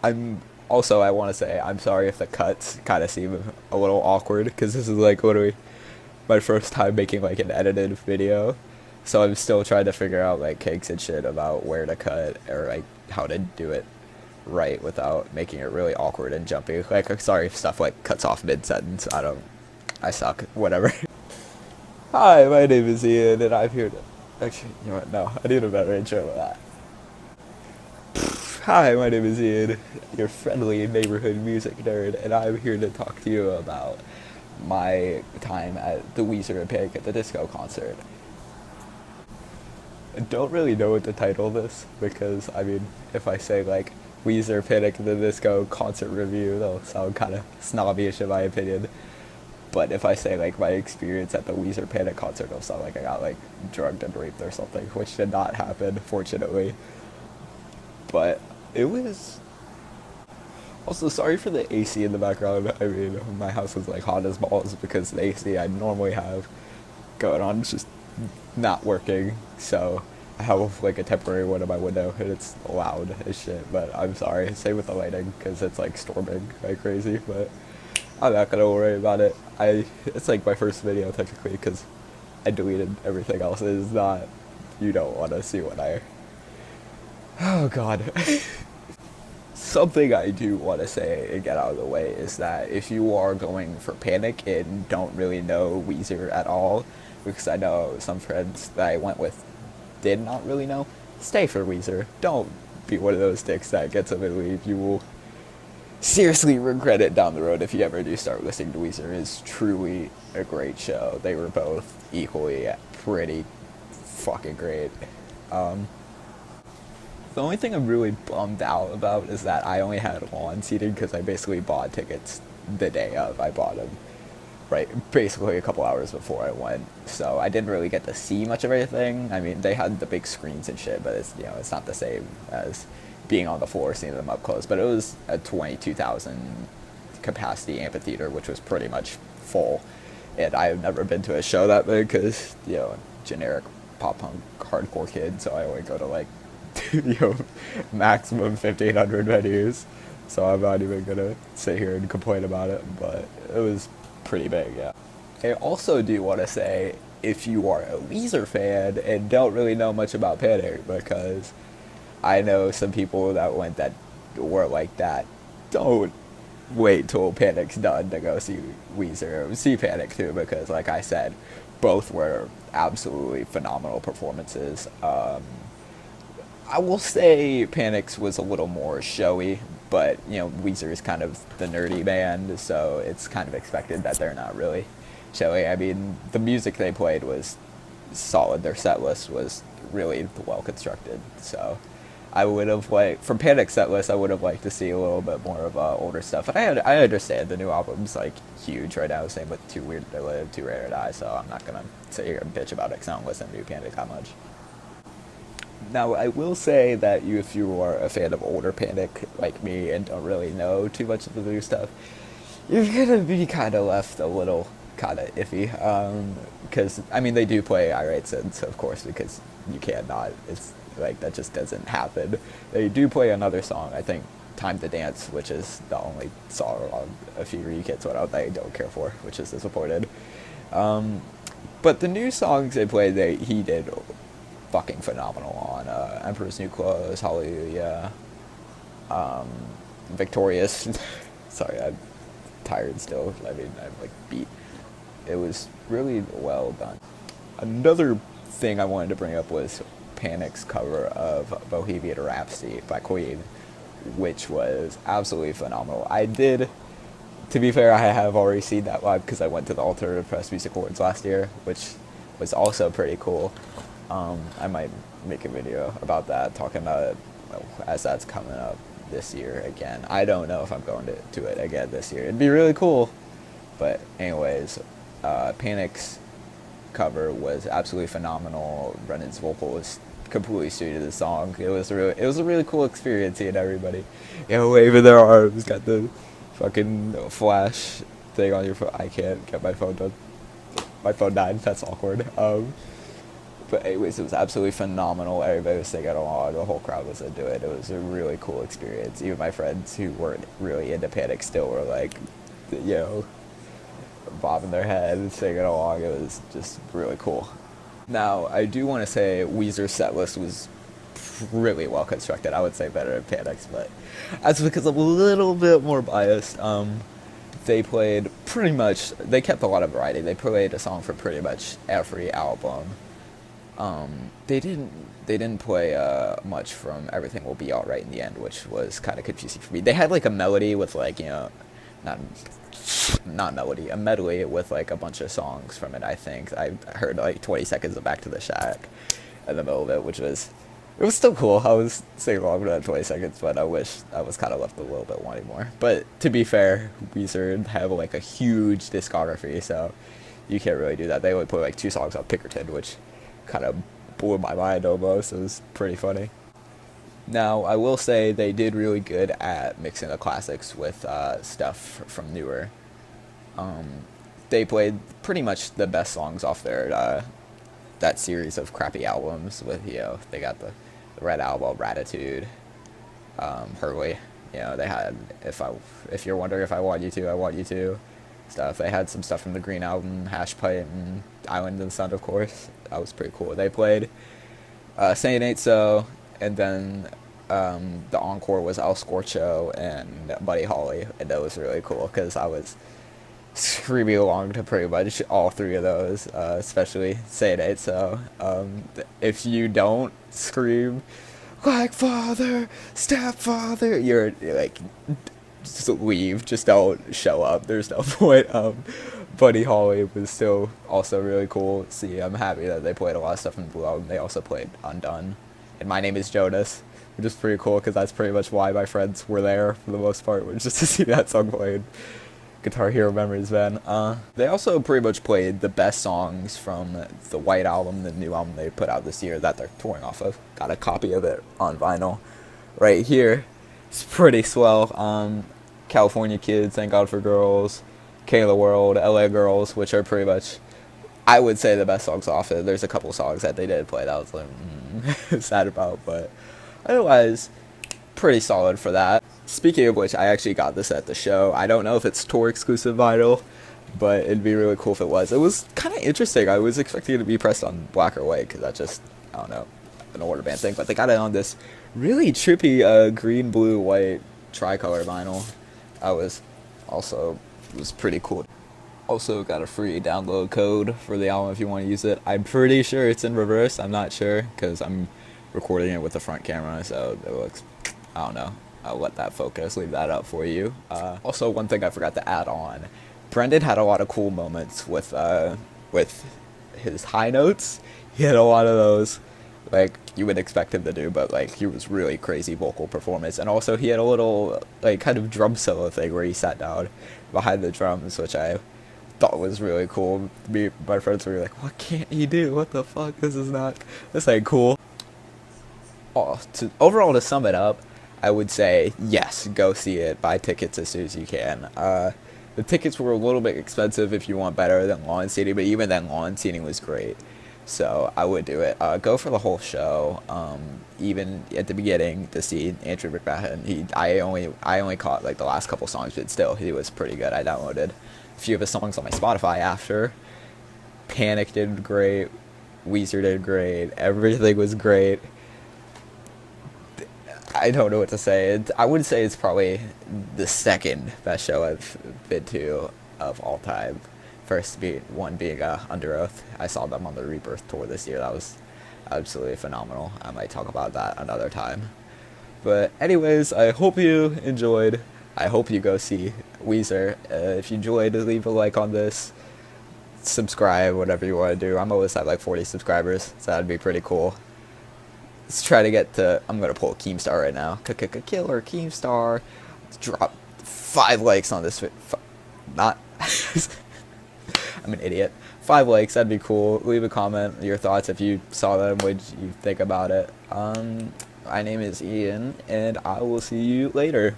I want to say I'm sorry if the cuts kind of seem a little awkward because this is like literally my first time making like an edited video, so I'm still trying to figure out like kinks and shit about where to cut or like how to do it right without making it really awkward and jumpy. Like, I'm sorry if stuff like cuts off mid sentence. I suck. Whatever. Hi, my name is Ian, and I'm here to. Actually, you know what? No, I need a better intro than that. Hi, my name is Ian, your friendly neighborhood music nerd, and I'm here to talk to you about my time at the Weezer and Panic at the Disco concert. I don't really know what to title this because, I mean, if I say like Weezer Panic at the Disco concert review, that'll sound kind of snobbish in my opinion. But if I say like my experience at the Weezer Panic concert, it'll sound like I got like drugged and raped or something, which did not happen, fortunately. But it was also, sorry for the AC in the background. I mean, my house is like hot as balls because the AC I normally have going on is just not working. So I have like a temporary one in my window and it's loud as shit. But I'm sorry. Same with the lighting because it's like storming like crazy. But I'm not gonna worry about it. It's like my first video technically because I deleted everything else. It is not. You don't want to see what I. Oh God. Something I do want to say and get out of the way is that if you are going for Panic and don't really know Weezer at all, because I know some friends that I went with did not really know, stay for Weezer. Don't be one of those dicks that gets up and leave. You will seriously regret it down the road if you ever do start listening to Weezer. It is truly a great show. They were both equally pretty fucking great. The only thing I'm really bummed out about is that I only had lawn seating because I basically bought tickets the day of. I bought them, right, basically a couple hours before I went. So I didn't really get to see much of everything. I mean, they had the big screens and shit, but it's, you know, it's not the same as being on the floor, seeing them up close. But it was a 22,000 capacity amphitheater, which was pretty much full. And I've never been to a show that big because, you know, generic pop punk hardcore kid, so I only go to like you know, maximum 1,500 venues, so I'm not even gonna sit here and complain about it, but it was pretty big, yeah. I also do want to say, if you are a Weezer fan and don't really know much about Panic, because I know some people that went that were like that, don't wait till Panic's done to go see Weezer. See Panic too, because like I said, both were absolutely phenomenal performances. I will say Panic's was a little more showy, but, you know, Weezer is kind of the nerdy band, so it's kind of expected that they're not really showy. I mean, the music they played was solid. Their set list was really well constructed, so I would have liked, from Panic's set list, I would have liked to see a little bit more of older stuff. And I understand the new album's like huge right now, same with Too Weird to Live, Too Rare to Die, so I'm not gonna sit here and bitch about it because I don't listen to Panic that much. Now, I will say that if you are a fan of older Panic, like me, and don't really know too much of the new stuff, you're gonna be kind of left a little kind of iffy. Because, I mean, they do play I Write Sins, of course, because you can't not. It's like, that just doesn't happen. They do play another song, I think, Time to Dance, which is the only song on a few Re-Kids one out that I don't care for, which is disappointed. But the new songs they played, he did fucking phenomenal on Emperor's New Clothes, Hallelujah, Victorious. Sorry, I'm tired still. I mean, I'm like beat. It was really well done. Another thing I wanted to bring up was Panic's cover of Bohemian Rhapsody by Queen, which was absolutely phenomenal. To be fair, I have already seen that live because I went to the Alternative Press Music Awards last year, which was also pretty cool. I might make a video about that, talking about it as that's coming up this year again. I don't know if I'm going to it again this year. It'd be really cool. But anyways, Panic's cover was absolutely phenomenal. Brennan's vocal was completely suited to the song. It was a really cool experience seeing everybody, you know, waving their arms, got the fucking flash thing on your phone. I can't get my phone done. My phone died. That's awkward. But But anyways, it was absolutely phenomenal. Everybody was singing along. The whole crowd was into it. It was a really cool experience. Even my friends who weren't really into Panic still were like, you know, bobbing their head and singing along. It was just really cool. Now, I do want to say Weezer's set list was really well constructed. I would say better than Panic's, but that's because I'm a little bit more biased. They played pretty much, they kept a lot of variety. They played a song for pretty much every album. They didn't play much from Everything Will Be Alright in the end, which was kind of confusing for me. They had like a melody with like, you know, not melody, a medley with like a bunch of songs from it. I think I heard like 20 seconds of Back to the Shack in the middle of it, which was, it was still cool. I was singing along with that 20 seconds, but I wish I was kind of left a little bit wanting more. But to be fair, Weezer have like a huge discography, so you can't really do that. They only play like 2 songs on Pinkerton, which kind of blew my mind almost. It was pretty funny. Now, I will say they did really good at mixing the classics with stuff from newer. They played pretty much the best songs off their that series of crappy albums. With, you know, they got the Red Album, Ratitude, Hurley. You know, they had if you're wondering if I Want You To, I Want You To stuff. They had some stuff from the Green Album, Hash Pipe, and Island in the Sun, of course. That was pretty cool. They played Say It Ain't So, and then the encore was El Scorcho and Buddy Holly, and that was really cool because I was screaming along to pretty much all 3 of those, especially Say It Ain't So. If you don't scream like father, stepfather, you're like, just leave, just don't show up. There's no point. Buddy Holly was still also really cool. See, I'm happy that they played a lot of stuff in the Blue Album. They also played Undone and My Name Is Jonas, which is pretty cool because that's pretty much why my friends were there for the most part, was just to see that song played. Guitar Hero memories, man. They also pretty much played the best songs from the White Album, the new album they put out this year that they're touring off of. Got a copy of it on vinyl right here. It's pretty swell. California Kids, Thank God for Girls, Kayla World, LA Girls, which are pretty much, I would say, the best songs off it. There's a couple songs that they did play that I was like, sad about, but otherwise, pretty solid for that. Speaking of which, I actually got this at the show. I don't know if it's tour exclusive vinyl, but it'd be really cool if it was. It was kind of interesting. I was expecting it to be pressed on black or white, because that's just, I don't know, an older band thing, but they got it on this really trippy green, blue, white tricolor vinyl. Was pretty cool. Also got a free download code for the album if you want to use it. I'm pretty sure it's in reverse. I'm not sure because I'm recording it with the front camera, so it looks, I don't know. I'll let that focus, leave that up for you. Also, one thing I forgot to add on, Brendan had a lot of cool moments with his high notes. He had a lot of those, like you would expect him to do, but like he was really crazy vocal performance. And also he had a little like kind of drum solo thing where he sat down behind the drums, which I thought was really cool. My friends were like, "What can't he do? What the fuck? This ain't cool." Overall, to sum it up, I would say yes, go see it. Buy tickets as soon as you can. The tickets were a little bit expensive if you want better than lawn seating, but even then lawn seating was great. So I would do it. Go for the whole show. Even at the beginning to see Andrew McMahon. I only caught like the last couple songs, but still he was pretty good. I downloaded a few of his songs on my Spotify after. Panic did great. Weezer did great. Everything was great. I don't know what to say. I would say it's probably the second best show I've been to of all time. First one being Under Oath. I saw them on the Rebirth tour this year. That was absolutely phenomenal. I might talk about that another time. But anyways, I hope you enjoyed. I hope you go see Weezer. If you enjoyed, leave a like on this. Subscribe, whatever you want to do. I'm almost at like 40 subscribers, so that'd be pretty cool. Let's try to get to, I'm going to pull a Keemstar right now. Killer Keemstar. Let's drop 5 likes on this. Not. I'm an idiot. 5 likes, that'd be cool. Leave a comment, your thoughts if you saw them, what you think about it. My name is Ian, and I will see you later.